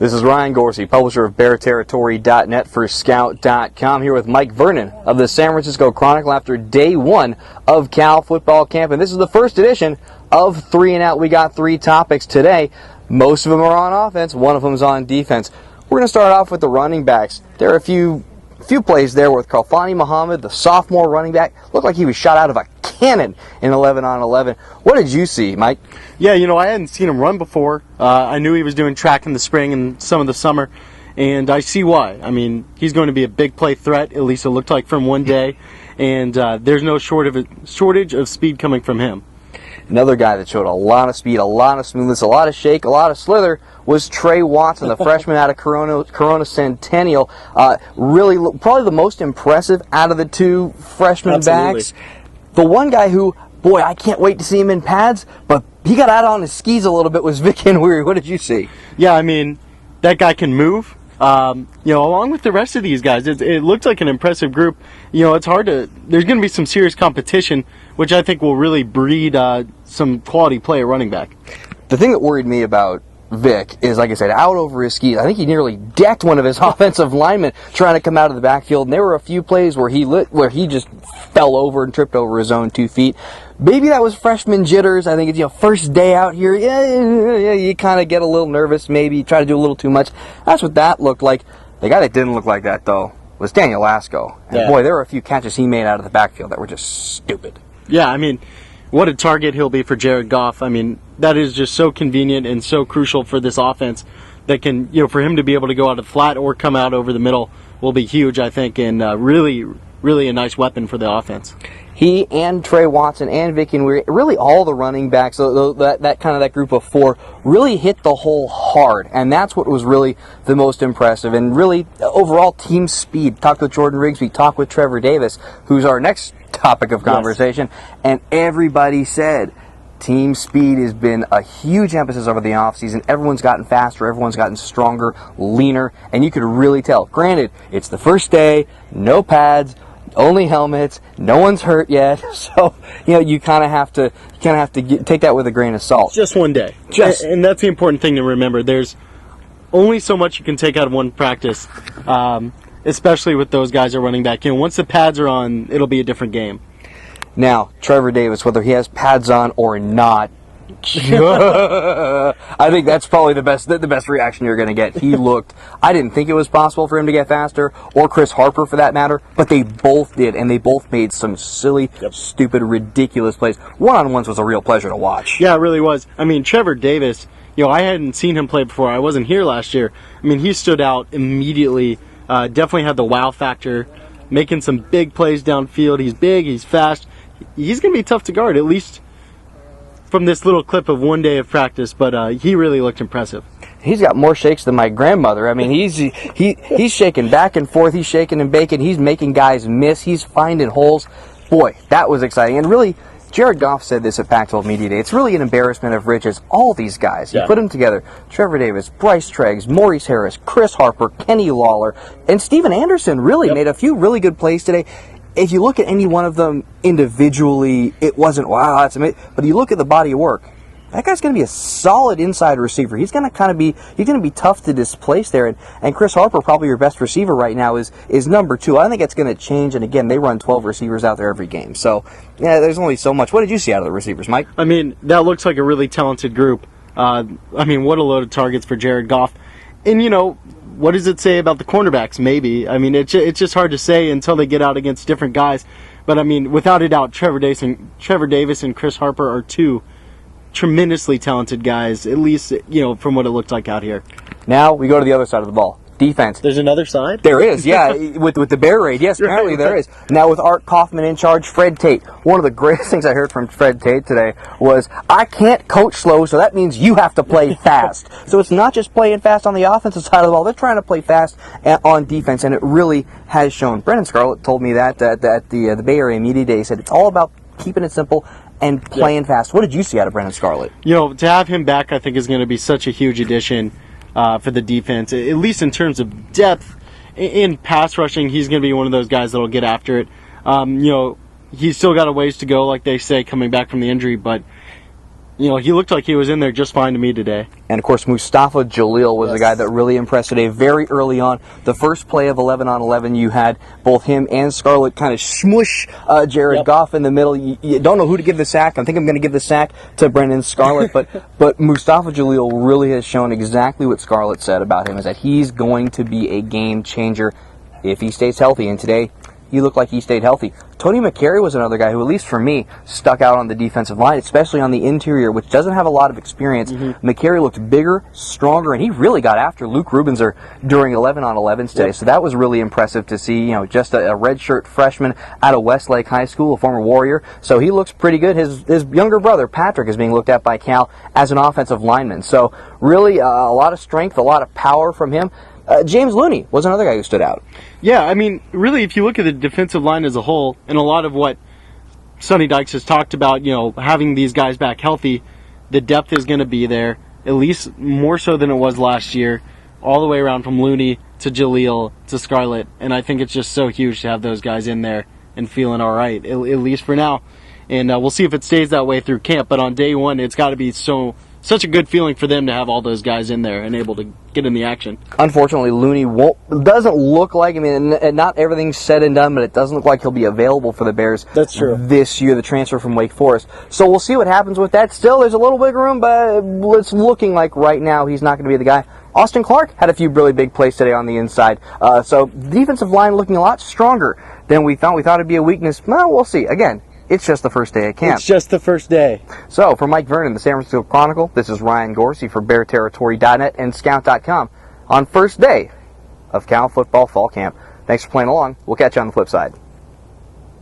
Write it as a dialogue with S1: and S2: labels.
S1: This is Ryan Gorcey, publisher of BearTerritory.net for Scout.com, here with Mike Vernon of the San Francisco Chronicle after day one of Cal football camp. And this is the first edition of 3 and Out. We got 3 topics today. Most of them are on offense. One of them is on defense. We're going to start off with the running backs. There are a few plays there with Khalfani Muhammad, the sophomore running back. Looked like he was shot out of a cannon in 11-on-11. What did you see, Mike?
S2: Yeah, I hadn't seen him run before. I knew he was doing track in the spring and some of the summer, and I see why. I mean, he's going to be a big play threat, at least it looked like from one day, and there's no shortage of speed coming from him.
S1: Another guy that showed a lot of speed, a lot of smoothness, a lot of shake, a lot of slither was Trey Watson, the freshman out of Corona Centennial. Really, probably the most impressive out of the 2 freshman backs. The one guy who, boy, I can't wait to see him in pads, but he got out on his skis a little bit was Vic Inweary. What did you see?
S2: Yeah, I mean, that guy can move. Along with the rest of these guys, it looked like an impressive group. It's hard to. There's going to be some serious competition, which I think will really breed some quality play at running back.
S1: The thing that worried me about Vic is, like I said, out over his skis. I think he nearly decked one of his offensive linemen trying to come out of the backfield, and there were a few plays where he just fell over and tripped over his own 2 feet. Maybe that was freshman jitters. I think it's first day out here. Yeah, you kind of get a little nervous. Maybe try to do a little too much. That's what that looked like. The guy that didn't look like that though was Daniel Lasco. And boy, there were a few catches he made out of the backfield that were just stupid.
S2: Yeah, I mean, what a target he'll be for Jared Goff. I mean, that is just so convenient and so crucial for this offense that can, for him to be able to go out of flat or come out over the middle will be huge, I think, and really, really a nice weapon for the offense.
S1: He and Trey Watson and Vic Inweary, really all the running backs, that group of 4, really hit the hole hard, and that's what was really the most impressive. And really, overall team speed. Talked with Jordan Rigsby, talked with Trevor Davis, who's our next topic of conversation, and everybody said team speed has been a huge emphasis over the offseason. Everyone's gotten faster, everyone's gotten stronger, leaner, and you could really tell. Granted, it's the first day, no pads, only helmets, no one's hurt yet, so you kind of have to take that with a grain of salt.
S2: Just one day, and that's the important thing to remember. There's only so much you can take out of one practice, especially with those guys that are running back. Once the pads are on, it'll be a different game.
S1: Now, Trevor Davis, whether he has pads on or not, I think that's probably the best reaction you're going to get. He looked, I didn't think it was possible for him to get faster, or Chris Harper for that matter, but they both did, and they both made some silly, stupid, ridiculous plays. One-on-ones was a real pleasure to watch.
S2: Yeah, it really was. I mean, Trevor Davis, I hadn't seen him play before. I wasn't here last year. I mean, he stood out immediately, definitely had the wow factor, making some big plays downfield. He's big, he's fast. He's going to be tough to guard, at least from this little clip of one day of practice, but he really looked impressive.
S1: He's got more shakes than my grandmother. I mean, he's shaking back and forth, he's shaking and baking, he's making guys miss, he's finding holes. Boy, that was exciting. And really, Jared Goff said this at Pac-12 Media Day, it's really an embarrassment of riches. All these guys, you put them together, Trevor Davis, Bryce Treggs, Maurice Harris, Chris Harper, Kenny Lawler, and Steven Anderson really made a few really good plays today. If you look at any one of them individually, it wasn't, wow, that's amazing. But you look at the body of work, that guy's going to be a solid inside receiver. He's going to be tough to displace there. And Chris Harper, probably your best receiver right now, is number 2. I think it's going to change. And again, they run 12 receivers out there every game. So, yeah, there's only so much. What did you see out of the receivers, Mike?
S2: I mean, that looks like a really talented group. I mean, what a load of targets for Jared Goff. And, what does it say about the cornerbacks? Maybe. I mean, it's just hard to say until they get out against different guys. But, I mean, without a doubt, Trevor Davis and Chris Harper are 2 tremendously talented guys, at least, from what it looked like out here.
S1: Now we go to the other side of the ball. Defense.
S2: There's another side?
S1: There is, yeah. with the Bear Raid, yes, apparently there is. Now with Art Kaufman in charge, Fred Tate. One of the greatest things I heard from Fred Tate today was, I can't coach slow, so that means you have to play fast. So it's not just playing fast on the offensive side of the ball. They're trying to play fast on defense, and it really has shown. Brendan Scarlett told me that at the Bay Area Media Day. He said it's all about keeping it simple and playing fast. What did you see out of Brendan Scarlett?
S2: To have him back, I think, is going to be such a huge addition for the defense, at least in terms of depth. In pass rushing, he's going to be one of those guys that will get after it. He's still got a ways to go, like they say, coming back from the injury, but he looked like he was in there just fine to me today.
S1: And, of course, Mustafa Jalil was the guy that really impressed today very early on. The first play of 11 on 11, you had both him and Scarlett kind of smush Jared Goff in the middle. You don't know who to give the sack. I think I'm going to give the sack to Brendan Scarlett. But Mustafa Jalil really has shown exactly what Scarlett said about him, is that he's going to be a game changer if he stays healthy. And today, he looked like he stayed healthy. Tony McCary was another guy who, at least for me, stuck out on the defensive line, especially on the interior, which doesn't have a lot of experience. McCary looked bigger, stronger, and he really got after Luke Rubenser during 11 on 11s today. So that was really impressive to see, just a redshirt freshman out of Westlake High School, a former Warrior. So he looks pretty good. His younger brother, Patrick, is being looked at by Cal as an offensive lineman. So really a lot of strength, a lot of power from him. James Looney was another guy who stood out.
S2: Yeah, I mean, really, if you look at the defensive line as a whole, and a lot of what Sonny Dykes has talked about, having these guys back healthy, the depth is going to be there, at least more so than it was last year, all the way around from Looney to Jaleel to Scarlett, and I think it's just so huge to have those guys in there and feeling all right, at least for now. And we'll see if it stays that way through camp, but on day one, it's got to be such a good feeling for them to have all those guys in there and able to get in the action.
S1: Unfortunately, Looney doesn't look like, not everything's said and done, but it doesn't look like he'll be available for the Bears
S2: That's true.
S1: this year, the transfer from Wake Forest. So we'll see what happens with that. Still, there's a little big room, but it's looking like right now he's not going to be the guy. Austin Clark had a few really big plays today on the inside. So defensive line looking a lot stronger than we thought. We thought it'd be a weakness. Well, we'll see. Again, it's just the first day of camp.
S2: It's just the first day.
S1: So, for Mike Vernon, the San Francisco Chronicle, this is Ryan Gorcey for BearTerritory.net and Scout.com on first day of Cal football fall camp. Thanks for playing along. We'll catch you on the flip side.